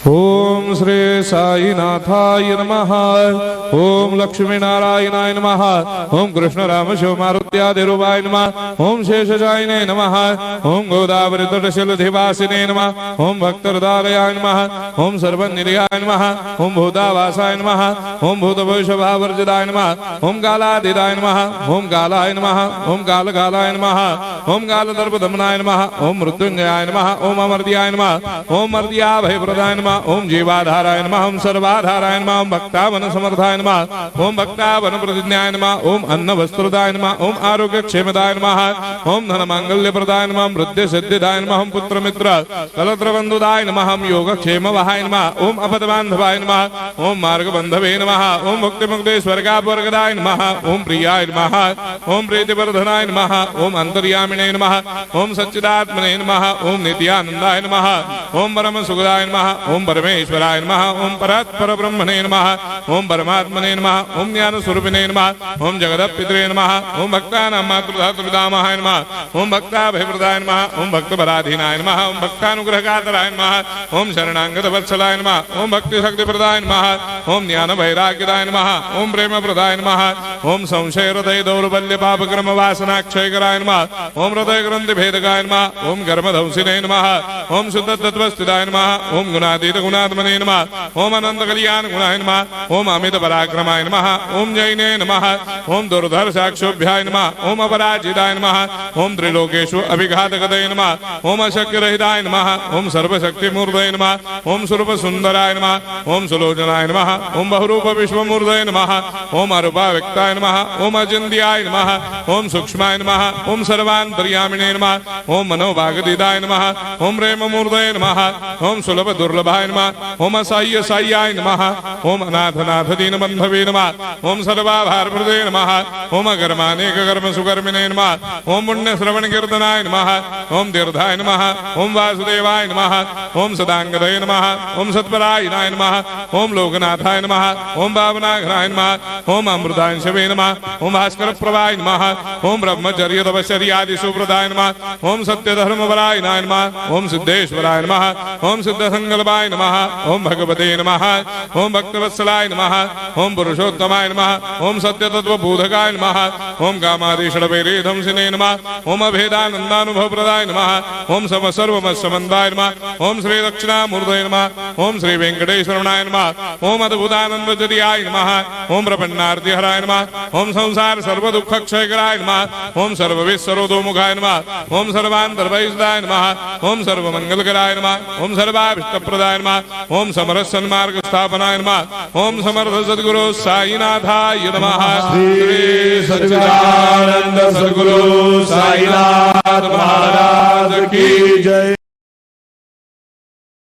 ओम श्री साईनाथाय नमः। ओम लक्ष्मी नारायणाय नमः। ओम कृष्ण राम शिव मारुत्यादिरूपाय नमः। ओम शेषशायिने नमः। ओम गोदावरी तटशिलधिवासिने नमः। ओम भक्तहृदयाय नमः। ओम सर्वनिलयाय नमः। ओम भूतावासाय नमः। ओम भूतभविष्यभावर्जिताय नमः। ओम कालातीताय नमः। ओम कालाय नमः। ओम कालकालाय नमः। ओम कालदर्पदमनाय नमः। ओम मृत्युंजयाय नमः। ओम अमर्त्याय नमः। ओम मर्त्याभयप्रदाय नमः। ओम जीवाधाराय नमः। ओम सर्वाधाराय नमः। ओम भक्तावन समर्थाय नमः। ओम भक्तावन प्रतिज्ञाय नमः। ओम अन्न वस्त्रदाय नमः। ओम आरोग्य क्षेमदाय नमः। ओम धन मांगल्य प्रदाय नमः। ओम वृद्धि सिद्धिदाय नमः। ओम पुत्र मित्र कलत्र बंधुदाय नमः। ओम योग क्षेम वहाय नमः। ओम अपद बांधवाय नमः। ओम मार्ग बंधवे नमः। ओम मुक्ति मुक्ति स्वर्गापवर्गदाय नमः। ओम प्रियाय नमः। ओम प्रीतिवर्धनाय नमः। ओम अंतर्यामिने नमः। ओम सच्चिदात्मने नमः। ओम नित्यानंदाय नमः। ओम परम सुखदाय नमः। ओम परमेश्वराय नमः। ओम परात्पर ब्रह्मणे नमः। ओम परमात्मने नमः। ओम ज्ञान स्वरूपिणे नमः। ओम जगदपितरे नमः। ओम भक्तानां मातृधातुर्पितामहाय नमः। ओम भक्ताभयप्रदाय नमः। ओम भक्तपराधीनाय नमः। ओम भक्तानुग्रहकातराय नमः। ओम शरणागत वत्सलाय नमः। ओम भक्ति शक्ति प्रदाय नमः। ओम ज्ञान वैराग्यदाय नमः। ओम प्रेम प्रदाय नमः। ओम संशय हृदय दौर्बल्य पाप कर्म वासना क्षयकराय नमः। ओम हृदय ग्रंथि भेदकाय नमः। ओम कर्मधंसिने नमः। ओम शुद्ध तत्वस्थिताय नमः। ओम गुणातीत गुणात्मने नमः। ओम अनंत कल्याण गुणाय नमः। ओम अमित पराक्रमाय नमः। ओम जैने नमः। ओम दुर्धर्षाक्षोभ्याय नमः। ओम अपराजिताय नमः। ओम त्रिलोकेषु अभिघातगतये नमः। ओम अशक्यरहिताय नमः। ओम सर्वशक्तिमूर्तये नमः। ओम स्वरूप सुंदराय नमः। ओम सुलोचनाय नमः। ओम बहुरूप विश्वमूर्तये नमः। ओम अरूपाव्यक्ताय नमः। ओम अचिन्त्याय नमः। ओम सूक्ष्माय नमः। ओम सर्वान्तर्यामिने नमः। ओम मनोभागदिताय नमः। ओम प्रेममूर्तये नमः। ओम सुलभ दुर्लभाय नमः। ओम असाह्य साह्याय नमः। ओम अनाथनाथ दीनबंधवे नमः। ओम सर्वाभारप्रदे नमः। ओम अकर्मानेक कर्म सुकर्मिणे नमः। ओम पुण्य श्रवण कीर्तनाय नमः। ओम तीर्थाय नमः। ओम वासुदेवाय नमः। ओम सदांगदये नमः। ओम सत्परायणाय नमः। ओम लोकनाथाय नमः। ओम भावनाघ्राय नमः। ओम अमृतांशवे नमः। ओम भास्कर प्रभाय नमः। ओम ब्रह्मचर्य तपश्चर्यादि सुप्रदाय नमः। ओम सत्यधर्मपरायणाय नमः। ओम सिद्धेश्वराय नमः। ओम सिद्ध संकल्पाय नमः। ओम भगवते नमः। ओम भक्तवत्सलाय नमः। ओम पुरुषोत्तमाय नमः। ओम सत्यतत्वबोधकाय नमः। ओम कामादिषडभैरेधंसिने नमः। ओम अभेदानन्दानुभवप्रदाय नमः। ओम सर्वमस्समन्दाय नमः। ओम श्री दक्षिणामूर्तये नमः। ओम श्री वेंकटेश्वरनाय नमः। ओम अद्भुतानन्दजर्याय नमः। ओम प्रपन्नार्तिहराय नमः। ओम संसार सर्वदुःखक्षयकराय नमः। ओम सर्वविश्वरोधोमुखाय नमः। ओम सर्वान्तर्वैसदाय नमः। ओम सर्वमंगलकराय नमः। ओम सर्वाभीष्टप्रदाय नमः। ओम समरस सन्मार्ग स्थापनाय नमः। ओम समर्थ सद्गुरु साईनाथाय नमः। श्री सच्चिदानंद सद्गुरु साईनाथ महाराज की जय।